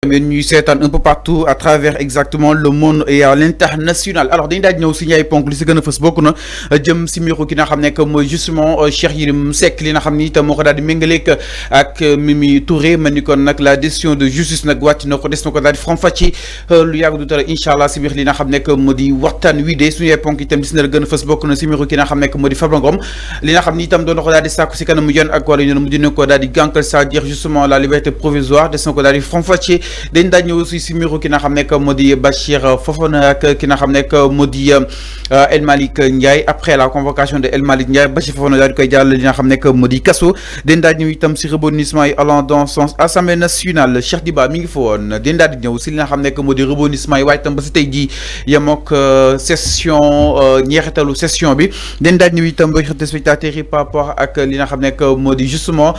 mais ñuy seetaan un peu partout à travers exactement le monde et à l'international alors dañu daaj ñëw si ñay ponk li si gën a fës bokk na jëm si mbiru ki nga xam ne que mooy justement Cheikh Yérim Seck li nga xam ni itam moo ko daal di méngaleeg ak Mimi Touré ma ni kon nag la décision de justice nag wàcc na ko des na ko daal di faram-fàcce lu yàgg du dara incha allah si biir li nga xam ne que moo di waxtaan wi de suñu ay ponk itam gis na la gën a fës bokk na si mbiru ki nga xam ne que moo di Farba Ngom li nga xam ni itam doon na ko daal di sàkku si kanam yoon ak wala yoon mu dina ko daal di gànkal c'est-à-dire justement la liberté provisoire des na ko daal di faram-fàcce dañ daaj ñëw si mbiru ki nga xam ne que moo di Bachir Fofana ak ki nga xam ne que moo di El Malick Ndiaye après la convocation de El Malick Ndiaye Bachir Fofana daal di koy jàll li nga xam ne que moo di kaso dañ daaj ñëw itam si rebondissement yi allant dans sens Assemblée nationale Cheikh Diba mi ngi fa woon dañ daal di ñëw si li nga xam ne que moo di rebondissement yi waaye itam ba si tey jii yemook session ñeexitalu session bi dañ daaj ñëw itam ba téléspectateurs yi par rapport ak li nga xam ne que moo di justement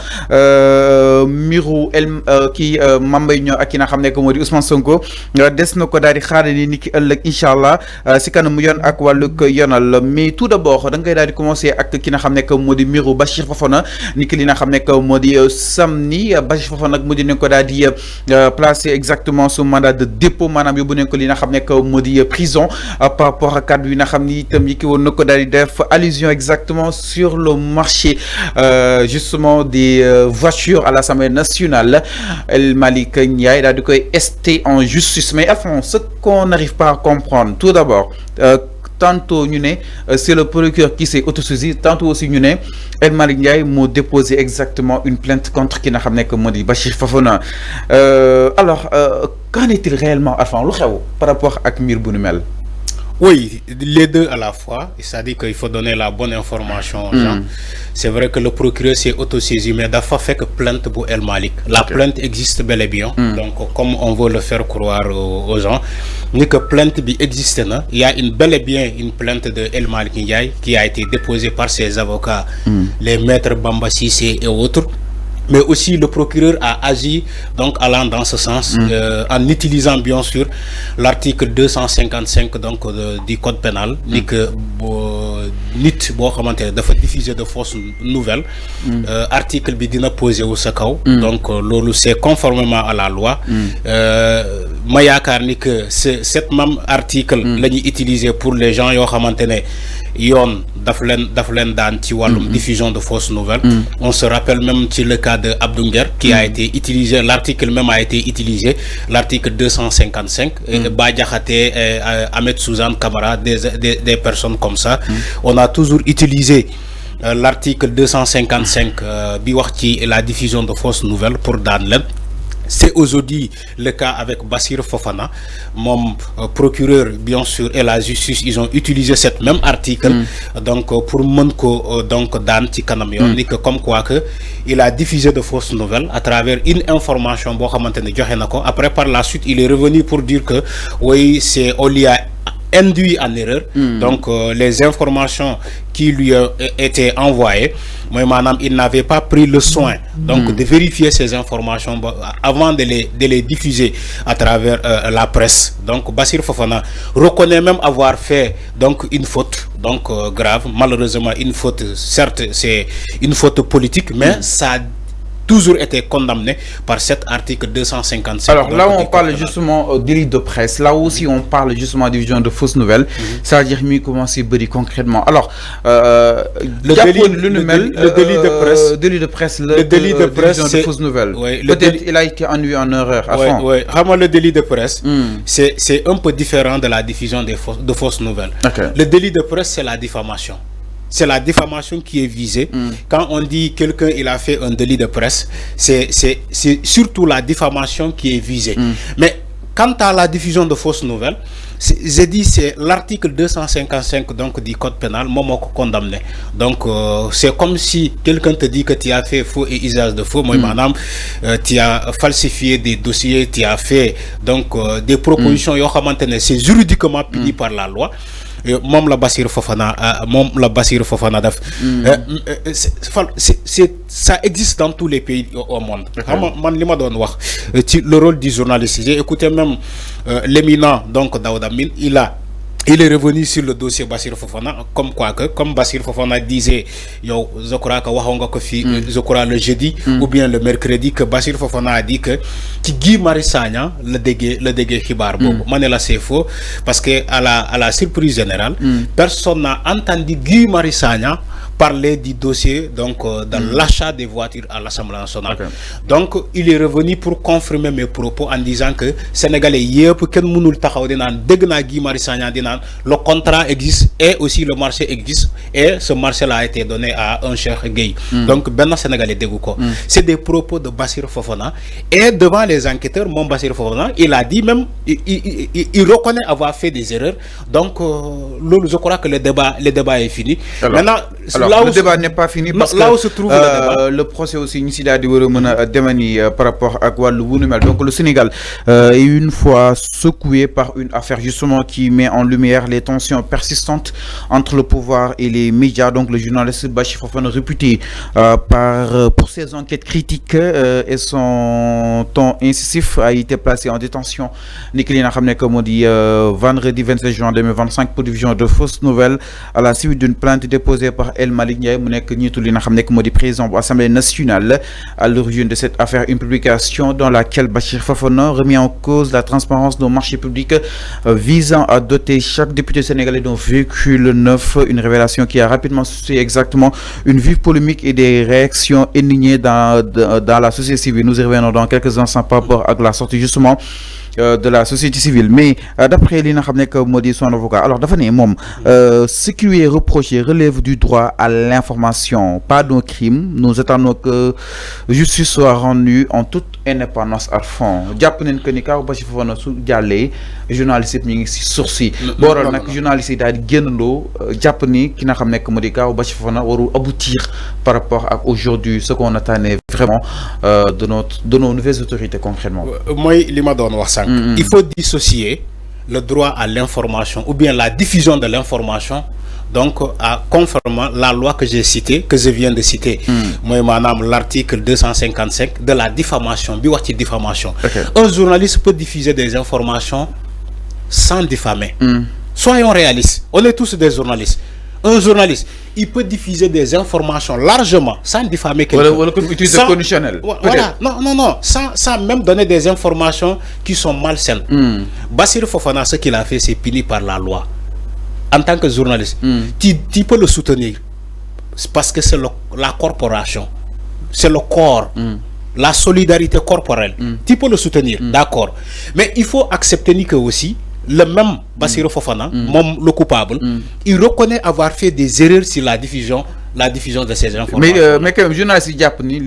mbiru kii Mame Mbaye Niang ak ki nga xam ne que moo di Ousmane Sonko des na ko daal di xaarandi ni ki ëllëg incha allah si kanam yoon ak wàllug yoonal mais tout d'abord da ngay daal di commencer ak ki nga xam ne que moo di mbiru Bachir Fofana ni ki li nga xam ne que moo di samedi Bachir Fofana nag mu di nañ ko daal di placer exactement sous mandat de dépôt maanaam yóbbu nañ ko li nga xam ne que moo di prison par rapport ak kàddu yi nga xam ni itam yi ki woon na ko daal di def allusion exactement sur le marché justement des voitures à l'Assemblée nationale El Malick Ndiaye daal di koy en justice mais Alphonse ce qu'on n'arrive pas à comprendre tout d'abord tantôt ñu ne c'est le procureur qui s'est autosaisi tantôt aussi ñu ne El Malick Ndiaye moo déposé exactement une plainte contre ki nga xam ne que moo di Bachir Fofana alors qu'en est-il réellement Alphonse lu xew par rapport ak mbir bu nu mel. Oui, les deux à la fois, c'est-à-dire qu'il faut donner la bonne information aux gens. C'est vrai que le procureur s'est autosaisi, mais d'abord fait que plainte pour El Malick. La plainte existe bel et bien, donc comme on veut le faire croire aux gens, ni que plainte existe, il y a bel et bien une plainte de El Malick Ndiaye qui a été déposée par ses avocats, les maîtres Bamba Cissé et autres. Mais aussi le procureur a agi donc allant dans ce sens en utilisant bien sûr l'article 255 donc du code pénal ni que nit boo xamante ne dafa diffuser de fausses nouvelles article bi dina posé wu sa kaw donc loolu c'est conformément à la loi ma yaakaar ni que cet même article la ñuy utiliser pour les gens yoo xamante ne yoon daf leen daan ci wàllum diffusion de fausses nouvelles on se rappelle même ci le cas de Abdou Nguer qui a été utilisé, l'article même a été utilisé, l'article 255, Bah Diakhaté, Ahmed Suzanne Camara, des personnes comme ça. On a toujours utilisé l'article 255 bi wax ci la diffusion de fausses nouvelles pour daan leen. C'est aujourd'hui le cas avec Bachir Fofana, mon procureur bien sûr et la justice, ils ont utilisé cet même article donc pour Monko donc Dan Tikanam yon que comme quoi que il a diffusé de fausses nouvelles à travers une information après par la suite il est revenu pour dire que oui c'est on lui a induit en erreur donc les informations qui lui étaient envoyées moi madame il n'avait pas pris le soin donc de vérifier ces informations avant de les diffuser à travers la presse. Donc Bachir Fofana reconnaît même avoir fait donc une faute donc grave, malheureusement une faute, certes c'est une faute politique mais ça a toujours été condamné par cet article 255. Alors là où on parle justement délit de presse, là aussi on parle justement de diffusion de fausses nouvelles, c'est-à-dire comment c'est concrètement. Alors le délit de presse, le délit de presse de fausses nouvelles. Oui, peut-être il a été induit en erreur. Oui, vraiment le délit de presse, c'est un peu différent de la diffusion de fausses nouvelles. Le délit de presse, c'est la diffamation. C'est la diffamation qui est visée. Quand on dit quelqu'un il a fait un délit de presse, c'est surtout la diffamation qui est visée. Mais quant à la diffusion de fausses nouvelles, j'ai dit c'est l'article 255 donc du code pénal, moi condamné. Donc c'est comme si quelqu'un te dit que tu as fait faux et usage de faux, moi madame, tu as falsifié des dossiers, tu as fait donc des propositions, c'est juridiquement puni par la loi. Mom la Bachir Fofana def ça existe dans tous les pays au monde. Man li ma doon wax ci le rôle du journaliste, j'ai écouté même l'éminent donc Daouda Mine, il a il est revenu sur le dossier Bassirou Fofana, comme Bassirou Fofana disait, je crois que je crois le jeudi ou bien le mercredi, que Bassirou Fofana a dit que Guy Marius Sagna le dégué Khibar Bobo. Manela c'est faux, parce que à la surprise générale, personne n'a entendu Guy Marius Sagna parler du dossier dans l'achat des voitures à l'Assemblée nationale. Okay. Donc il est revenu pour confirmer mes propos en disant que Sénégalais le contrat existe et aussi le marché existe et ce marché-là a été donné à un cher gay. Donc ben Sénégalais dégouko. C'est des propos de Bassirou Fofana et devant les enquêteurs, mon Bassirou Fofana, il a dit même il reconnaît avoir fait des erreurs. Donc je crois que le débat est fini. Maintenant le débat n'est pas fini parce là que où se trouve le procès aussi initial par rapport à quoi le Wunumel. Donc le Sénégal est une fois secoué par une affaire justement qui met en lumière les tensions persistantes entre le pouvoir et les médias. Donc le journaliste Bassirou Fofana, réputé pour ses enquêtes critiques et son ton incisif, a été placé en détention vendredi 27 juin 2025 pour diffusion de fausses nouvelles à la suite d'une plainte déposée par El Malick Ndiaye mu nekk ñiitu li nga xam nekk moo di président bu Assemblée nationale. À l'origine de cette affaire, une publication dans laquelle Bassirou Fofana remet en cause la transparence de nos marchés publics visant à doter chaque député sénégalais d'un véhicule neuf, une révélation qui a rapidement suscité exactement une vive polémique et des réactions indignées dans la société civile. Nous y revenons dans quelques instants par rapport à la sortie justement de la société civile. Mais d'après li nga xam nekk moo di son avocat, alors dafa ne moom ce qui lui est reproché relève du droit à l'information, pas d'un crime. Nous attendons que justice soit rendue en toute indépendance à fond. Jàpp nañ que ni kaw Bassirou Fofana su jàllee journaliste yi ñu ngi si sursis booroon nag journaliste yi daal di génnandoo jàpp ni ki nga xam nekk moo di kaw Bassirou Fofana warul aboutir par rapport à aujourd'hui ce qu'on attendait vraiment de nos nouvelles autorités concrètement. Moi li ma doon wax sànq, il faut dissocier le droit à l'information ou bien la diffusion de l'information, donc à conformément la loi que j'ai citée, que je viens de citer, moi madame l'article 255 de la diffamation, diffamation. Okay. Un journaliste peut diffuser des informations sans diffamer. Soyons réalistes, on est tous des journalistes. Un journaliste, il peut diffuser des informations largement sans diffamer quelqu'un. Utiliser conditionnel. Voilà, non, sans même donner des informations qui sont malsaines. Bassirou Fofana, ce qu'il a fait, c'est puni par la loi. En tant que journaliste, tu peux le soutenir parce que c'est la corporation, c'est le corps, la solidarité corporelle. Tu peux le soutenir, d'accord. Mais il faut accepter que aussi, le même Bassirou Fofana, le coupable, il reconnaît avoir fait des erreurs sur la diffusion de ces informations. Mais quand même, journaliste japonais,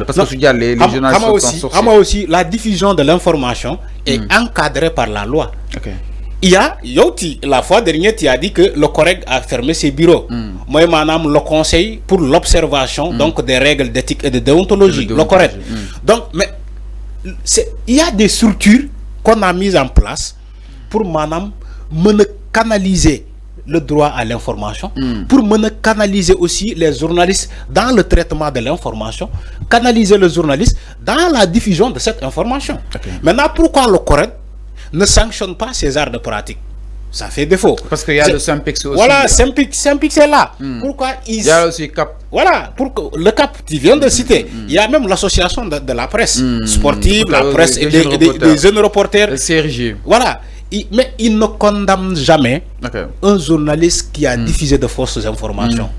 parce que les journalistes sont aussi, la diffusion de l'information est encadrée par la loi. Okay. Il y a, la fois dernière, tu as dit que le COREG a fermé ses bureaux. Moi, madame, le conseil pour l'observation donc des règles d'éthique et de déontologie, le COREG. Donc, mais il y a des structures qu'on a mises en place pour madame canaliser le droit à l'information, pour canaliser aussi les journalistes dans le traitement de l'information, canaliser les journalistes dans la diffusion de cette information. Okay. Maintenant, pourquoi le COREG ne sanctionne pas ces arts de pratique? Ça fait défaut. Parce qu'il y a le Synpics aussi. Voilà, Synpics est là. Pourquoi il y a aussi CAP. Voilà, le CAP, tu viens de citer. Il y a même l'association de la presse sportive, la presse des jeunes reporters. Le CRG. Voilà. Mais il ne condamne jamais un journaliste qui a diffusé de fausses informations.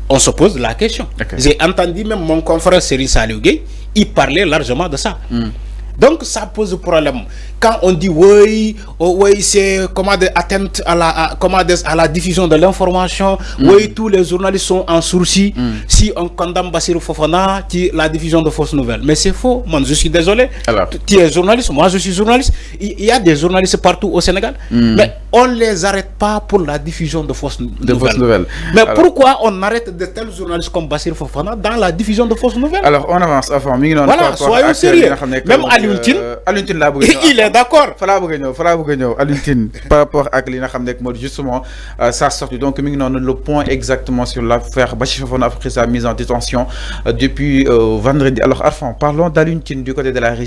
On se pose la question. J'ai entendu même mon confrère Serigne Saliou Gueye, il parlait largement de ça. Donc ça pose problème. Quand on dit oui, c'est atteinte à la diffusion de l'information, oui, tous les journalistes sont en sourcil si on condamne Bassirou Fofana, la diffusion de fausses nouvelles. Mais c'est faux, moi je suis désolé. Alors, tu es journaliste, moi je suis journaliste. Il y a des journalistes partout au Sénégal, mais on ne les arrête pas pour la diffusion de fausses nouvelles. Mais alors, pourquoi on arrête de tels journalistes comme Bassirou Fofana dans la diffusion de fausses nouvelles? Alors on avance avant. Voilà, soyons sérieux. Même Alioune il est d'accord. Alioune par rapport à li nga xam nekk justement ça sorti donc le point exactement sur l'affaire Bassirou Fofana après sa mise en détention depuis vendredi. Alors Arfan, parlons d'Alioune du côté de la région.